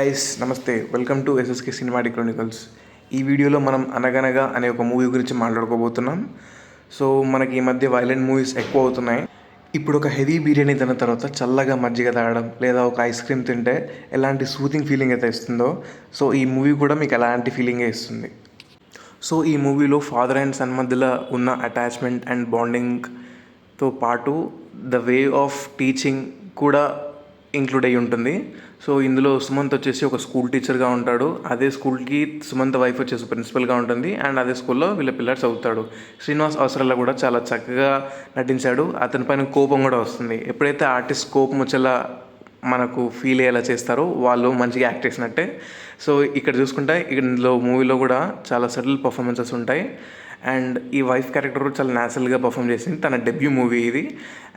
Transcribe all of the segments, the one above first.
Guys నమస్తే, welcome to SSK cinematic Chronicles. ఈ వీడియోలో మనం అనగనగా అనే ఒక మూవీ గురించి మాట్లాడుకోబోతున్నాం. సో మనకి ఈ మధ్య వైలెంట్ మూవీస్ ఎక్కువ అవుతున్నాయి. ఇప్పుడు ఒక హెవీ బిర్యానీ తిన్న తర్వాత చల్లగా మజ్జిగ తాగడం లేదా ఒక ఐస్ క్రీమ్ తింటే ఎలాంటి సూతింగ్ ఫీలింగ్ అయితే ఇస్తుందో, సో ఈ మూవీ కూడా మీకు అలాంటి ఫీలింగే ఇస్తుంది. సో ఈ మూవీలో ఫాదర్ అండ్ సన్ మధ్యలో ఉన్న అటాచ్మెంట్ అండ్ బాండింగ్తో పాటు ద వే ఆఫ్ టీచింగ్ కూడా ఇంక్లూడ్ అయ్యి ఉంటుంది. సో ఇందులో సుమంత్ వచ్చేసి ఒక స్కూల్ టీచర్గా ఉంటాడు. అదే స్కూల్కి సుమంత్ వైఫ్ వచ్చేసి ప్రిన్సిపల్గా ఉంటుంది. అండ్ అదే స్కూల్లో వీళ్ళ పిల్లర్స్ అవుతాడు. శ్రీనివాస్ అవసరాల్లో కూడా చాలా చక్కగా నటించాడు. అతని పైన కోపం కూడా వస్తుంది. ఎప్పుడైతే ఆర్టిస్ట్ కోపం వచ్చేలా మనకు ఫీల్ అయ్యేలా చేస్తారో వాళ్ళు మంచిగా యాక్ట్ చేసినట్టే. సో ఇక్కడ చూసుకుంటే ఇందులో మూవీలో కూడా చాలా సటిల్ పర్ఫార్మెన్సెస్ ఉంటాయి. అండ్ ఈ వైఫ్ క్యారెక్టర్ కూడా చాలా న్యాచురల్గా పర్ఫామ్ చేసింది. తన డెబ్యూ మూవీ ఇది.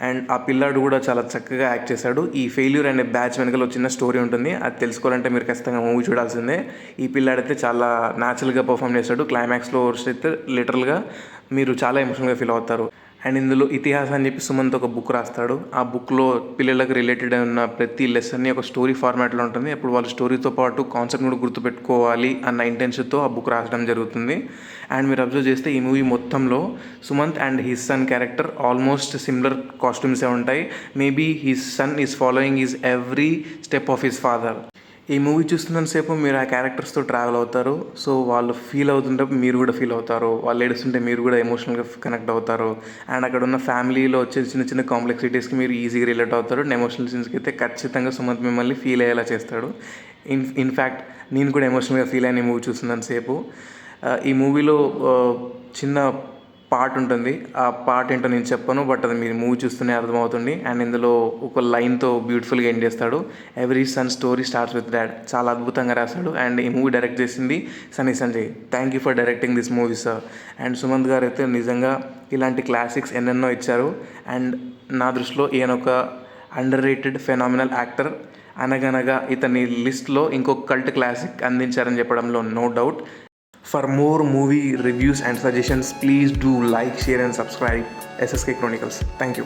అండ్ ఆ పిల్లాడు కూడా చాలా చక్కగా యాక్ట్ చేశాడు. ఈ ఫెయిల్యూర్ అనే బ్యాచ్ వెనకాల చిన్న స్టోరీ ఉంటుంది. అది తెలుసుకోవాలంటే మీరు ఖచ్చితంగా మూవీ చూడాల్సిందే. ఈ పిల్లాడైతే చాలా న్యాచురల్గా పర్ఫామ్ చేశాడు. క్లైమాక్స్లో అయితే లిటరల్గా మీరు చాలా ఎమోషనల్గా ఫీల్ అవుతారు. అండ్ ఇందులో ఇతిహాసం అని చెప్పి సుమంత్ ఒక బుక్ రాస్తాడు. ఆ బుక్లో పిల్లలకు రిలేటెడ్ ఉన్న ప్రతి లెసన్ని ఒక స్టోరీ ఫార్మాట్లో ఉంటుంది. అప్పుడు వాళ్ళు స్టోరీతో పాటు కాన్సెప్ట్ కూడా గుర్తుపెట్టుకోవాలి అన్న ఇంటెన్షన్తో ఆ బుక్ రాసడం జరుగుతుంది. అండ్ మీరు అబ్జర్వ్ చేస్తే ఈ మూవీ మొత్తంలో Sumanth and his son character almost similar కాస్ట్యూమ్సే ఉంటాయి. Maybe his son is following his every step of his father. ఈ మూవీ చూస్తున్నంతసేపు మీరు ఆ క్యారెక్టర్స్తో ట్రావెల్ అవుతారు. సో వాళ్ళు ఫీల్ అవుతుంటే మీరు కూడా ఫీల్ అవుతారు. వాళ్ళు ఏడుస్తుంటే మీరు కూడా ఎమోషనల్గా కనెక్ట్ అవుతారు. అండ్ అక్కడ ఉన్న ఫ్యామిలీలో వచ్చే చిన్న చిన్న కాంప్లెక్సిటీస్కి మీరు ఈజీగా రిలేట్ అవుతారు. అండ్ ఎమోషనల్ సీన్స్కి అయితే ఖచ్చితంగా సుమంత్ మిమ్మల్ని ఫీల్ అయ్యేలా చేస్తాడు. ఇన్ఫ్యాక్ట్ నేను కూడా ఎమోషనల్గా ఫీల్ అయిన ఈ మూవీ చూస్తున్నంతసేపు. ఈ మూవీలో చిన్న పార్ట్ ఉంటుంది. ఆ పార్ట్ ఏంటో నేను చెప్పను, బట్ అది మీరు మూవీ చూస్తూనే అర్థమవుతుంది. అండ్ ఇందులో ఒక లైన్తో బ్యూటిఫుల్గా ఎండ్ చేస్తాడు. Every sun story starts with dad. చాలా అద్భుతంగా రాశాడు. అండ్ ఈ మూవీ డైరెక్ట్ చేసింది Sunny Sanjay. Thank you for directing this movie sir. And Sumanth గారు అయితే నిజంగా ఇలాంటి క్లాసిక్స్ ఎన్నెన్నో ఇచ్చారు. అండ్ నా దృష్టిలో ఈయన ఒక అండర్ రేటెడ్ ఫెనామినల్ యాక్టర్. అనగనగా ఇతని లిస్ట్లో ఇంకొక కల్ట్ క్లాసిక్ అందించారని చెప్పడంలో no doubt. For more movie reviews and suggestions, please do like, share and subscribe SSK Chronicles. Thank you.